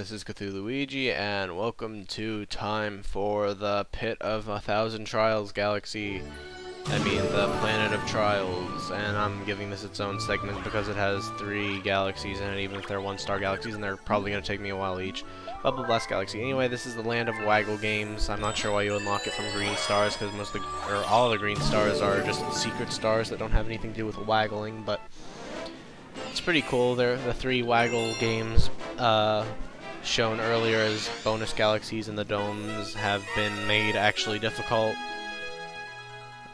this is CthulhuLuigi, and welcome to Time for the Pit of 1,000 Trials Galaxy. I mean, the Planet of Trials, and I'm giving this its own segment because it has 3 galaxies in it, even if they're 1-star galaxies, and they're probably going to take me a while each. Bubble Blast Galaxy. Anyway, this is the land of Waggle games. I'm not sure why you unlock it from green stars, because all the green stars are just secret stars that don't have anything to do with waggling, but it's pretty cool. They're the 3 Waggle games shown earlier as bonus galaxies in the domes have been made actually difficult.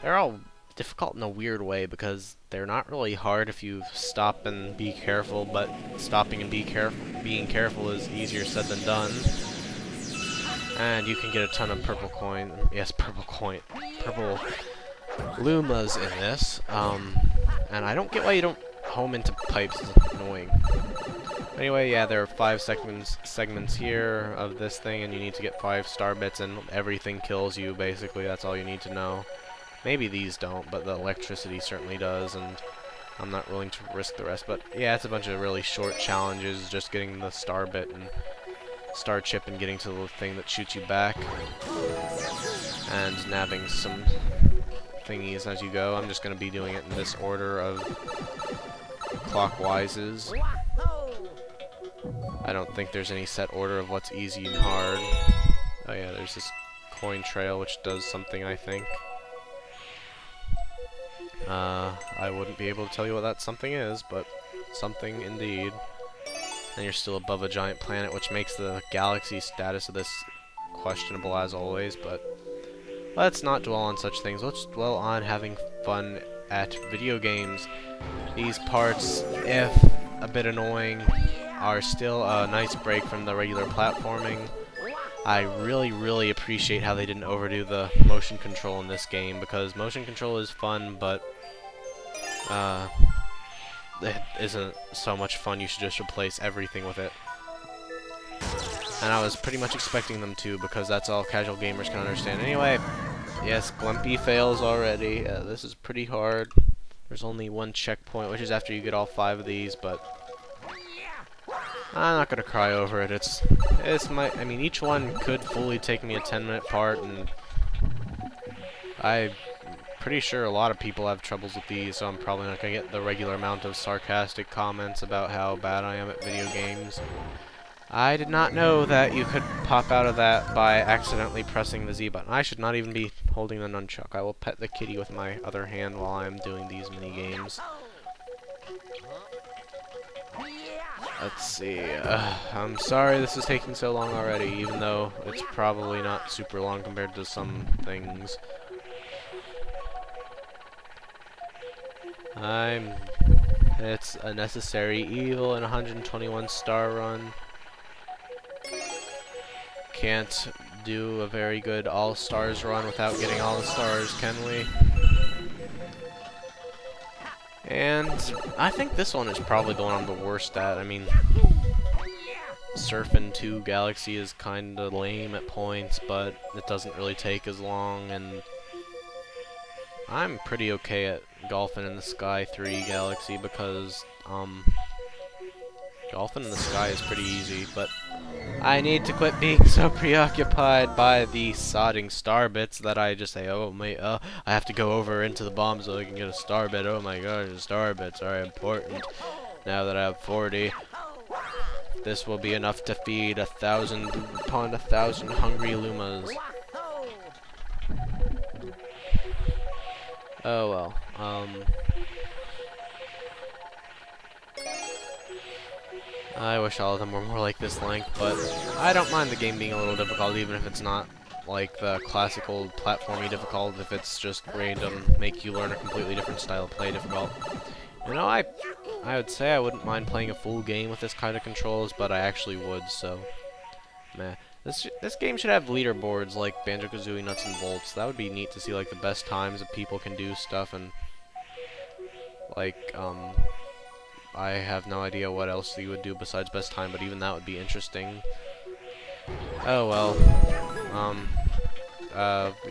They're all difficult in a weird way because they're not really hard if you stop and be careful, but stopping and being careful is easier said than done. And you can get a ton of purple Lumas in this. And I don't get why you don't home into pipes. It's annoying. Anyway, yeah, there are 5 segments here of this thing, and you need to get 5 star bits, and everything kills you, basically. That's all you need to know. Maybe these don't, but the electricity certainly does, and I'm not willing to risk the rest. But yeah, it's a bunch of really short challenges, just getting the star bit and star chip and getting to the thing that shoots you back, and nabbing some thingies as you go. I'm just going to be doing it in this order of clockwises. I don't think there's any set order of what's easy and hard. Oh yeah, there's this coin trail which does something, I think. I wouldn't be able to tell you what that something is, but something indeed. And you're still above a giant planet, which makes the galaxy status of this questionable as always, but let's not dwell on such things. Let's dwell on having fun at video games. These parts, if a bit annoying, are still a nice break from the regular platforming. I really appreciate how they didn't overdo the motion control in this game, because motion control is fun, but it isn't so much fun. You should just replace everything with it. And I was pretty much expecting them to, because that's all casual gamers can understand. Anyway, yes, Glumpy fails already. This is pretty hard. There's only 1 checkpoint, which is after you get all 5 of these, but I'm not gonna cry over it. I mean, each one could fully take me a 10-minute part, and I'm pretty sure a lot of people have troubles with these, so I'm probably not gonna get the regular amount of sarcastic comments about how bad I am at video games. I did not know that you could pop out of that by accidentally pressing the Z button. I should not even be holding the nunchuck. I will pet the kitty with my other hand while I'm doing these mini games. Let's see. I'm sorry this is taking so long already, even though it's probably not super long compared to some things. It's a necessary evil in a 121 star run. Can't do a very good all stars run without getting all the stars, can we? And I think this one is probably the one I'm the worst at. I mean, Surfin' 2 Galaxy is kinda lame at points, but it doesn't really take as long, and I'm pretty okay at Golfin' in the Sky 3 Galaxy, because Golfin' in the Sky is pretty easy, but I need to quit being so preoccupied by the sodding star bits that I just say, oh my, I have to go over into the bomb so I can get a star bit. Oh my gosh, the star bits are important. Now that I have 40, this will be enough to feed 1,000 upon 1,000 hungry Lumas. Oh well. I wish all of them were more like this length, but I don't mind the game being a little difficult, even if it's not like the classical platformy difficult, if it's just random, make you learn a completely different style of play difficult. You know, I would say I wouldn't mind playing a full game with this kind of controls, but I actually would, so meh. This game should have leaderboards like Banjo-Kazooie Nuts and Bolts. That would be neat to see, like, the best times that people can do stuff, and like, I have no idea what else you would do besides best time, but even that would be interesting. Oh well.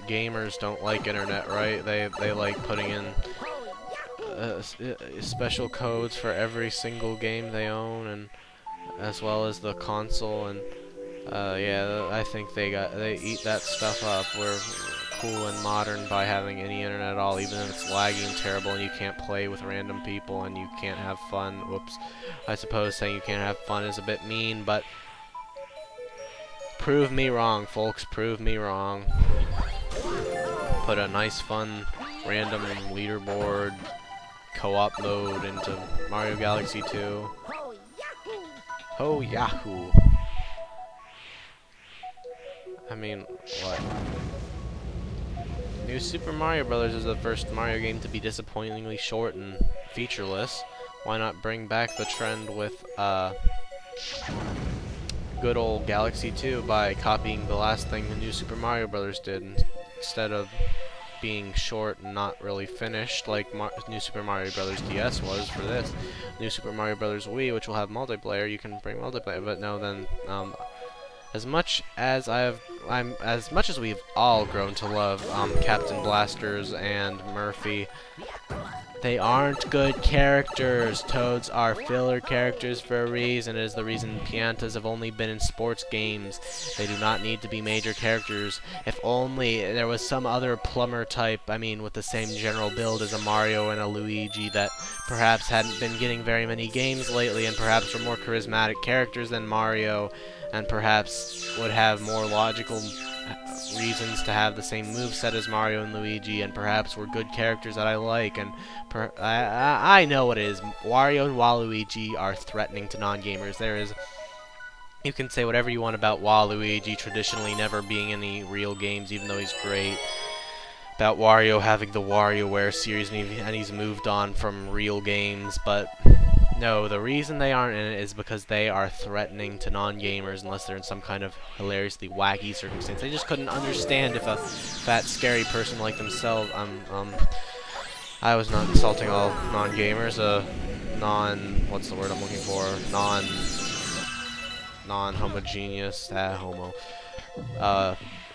Gamers don't like internet, right? They like putting in special codes for every single game they own, and as well as the console, and yeah, I think they eat that stuff up. We're cool and modern by having any internet at all, even if it's laggy and terrible and you can't play with random people and you can't have fun. Whoops. I suppose saying you can't have fun is a bit mean, but prove me wrong, folks. Prove me wrong. Put a nice, fun, random leaderboard co-op mode into Mario Galaxy 2. Ho Yahoo! I mean, what? New Super Mario Bros. Is the first Mario game to be disappointingly short and featureless. Why not bring back the trend with good old Galaxy 2 by copying the last thing the New Super Mario Bros. Did, instead of being short and not really finished like New Super Mario Bros. DS was for this. New Super Mario Bros. Wii, which will have multiplayer, you can bring multiplayer, but no, then as much as we've all grown to love Captain Blasters and Murphy, they aren't good characters. Toads are filler characters for a reason. It is the reason Piantas have only been in sports games. They do not need to be major characters. If only there was some other plumber type, I mean, with the same general build as a Mario and a Luigi, that perhaps hadn't been getting very many games lately and perhaps were more charismatic characters than Mario, and perhaps would have more logical reasons to have the same moveset as Mario and Luigi, and perhaps were good characters that I like, and I know what it is. Wario and Waluigi are threatening to non-gamers. You can say whatever you want about Waluigi traditionally never being in any real games, even though he's great. About Wario having the WarioWare series, and he's moved on from real games, but no, the reason they aren't in it is because they are threatening to non-gamers unless they're in some kind of hilariously wacky circumstance. They just couldn't understand if a fat, scary person like themselves, I was not insulting all non-gamers, what's the word I'm looking for, non-homogeneous, homo,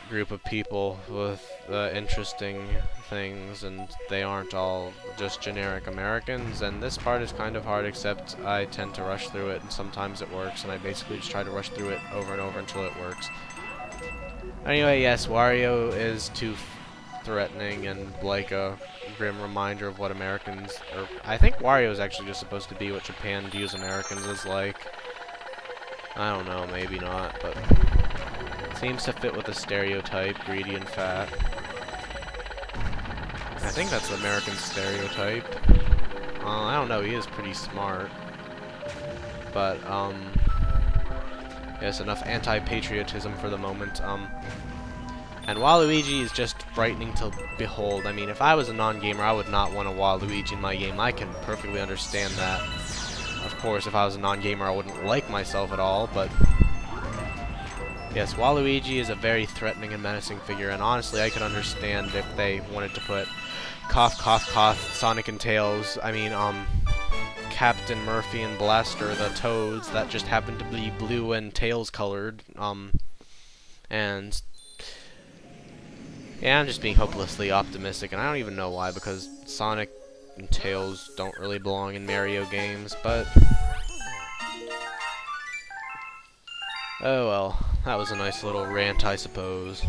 group of people with interesting things, and they aren't all just generic Americans, and this part is kind of hard, except I tend to rush through it, and sometimes it works, and I basically just try to rush through it over and over until it works. Anyway, yes, Wario is too threatening and like a grim reminder of what Americans, or I think Wario is actually just supposed to be what Japan views Americans as like. I don't know, maybe not, but seems to fit with the stereotype, greedy and fat. I think that's the American stereotype. I don't know, he is pretty smart. But, yes, enough anti-patriotism for the moment. And Waluigi is just frightening to behold. I mean, if I was a non-gamer, I would not want a Waluigi in my game. I can perfectly understand that. Of course, if I was a non-gamer, I wouldn't like myself at all, but yes, Waluigi is a very threatening and menacing figure, and honestly, I could understand if they wanted to put cough, cough, cough, Sonic and Tails, I mean, Captain Murphy and Blaster, the Toads, that just happen to be blue and Tails colored, and yeah, I'm just being hopelessly optimistic, and I don't even know why, because Sonic and Tails don't really belong in Mario games, but oh well, that was a nice little rant, I suppose.